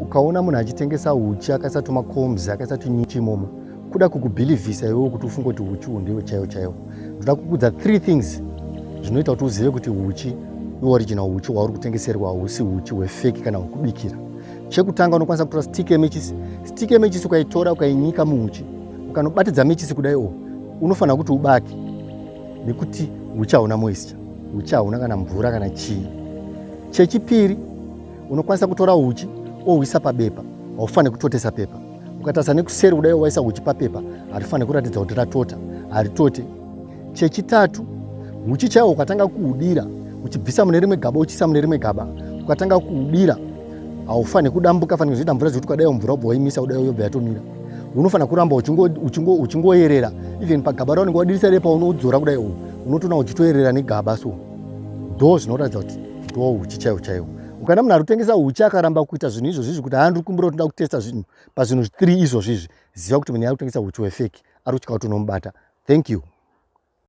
ukaona munhu achitengesa huchi akaisa tumakombs akaisa tunyuchi imomo, kuda kukubhilivhisa iwewo kuti ufunge kuti huchi ndewe chaiwo chaiwo. Ndoda kukuudza 3 things zvinoita kuti uzive kuti huchi ioriginal huchi hwauri kutengeserwa hausi huchi hwefeki kana hwekubikira. Chekutanga unokwanisa kutora stick yemechisi. Stick yemechisi ukaitora ukainyika muhuchi, ukanobatidza mechisi kudaiwo, unofanira kuti ubake nekuti huchi hauna moisture, huchi hauna kana mvura kana chii. Chechipiri, unokwanisa kutora huchi ouisa pabepa, haufaniri kutotesa pepa. Ukatarisa nekuseri kudaiwo waisa huchi papepa, harifaniri kuratidza kuti ratota, haritote. Chechitatu, huchi chaiwo ukatanga kuudira, uchibvisa mune rimwe gaba uchiisa mune rimwe gaba, ukatanga kuudira, haufaniri kudambuka, fanira kuzoita mvura zvokuti ukadaiwo mvura ubva waimisa kudaiwo yobva yatomira. Unofanira kuramba uchingoyerera, even pagaba raunenge wadirisa repa unoudzora kudaiwo, unotoona uchitoyerera negaba so. Ndo zvinoratidza kuti ndo huchi chaiwo chaiwo. Ukana munhu ari kutengesa huchi akaramba kuita zvinhu izvozvizvi kuti haandiri kumbira kuti ndoda kutesta zvinhu pazvinhu 3 izvozvizvi, ziva kuti munhu ari kutengesa huchi hwefeki, ari kutya kuti unomubata. Thank you.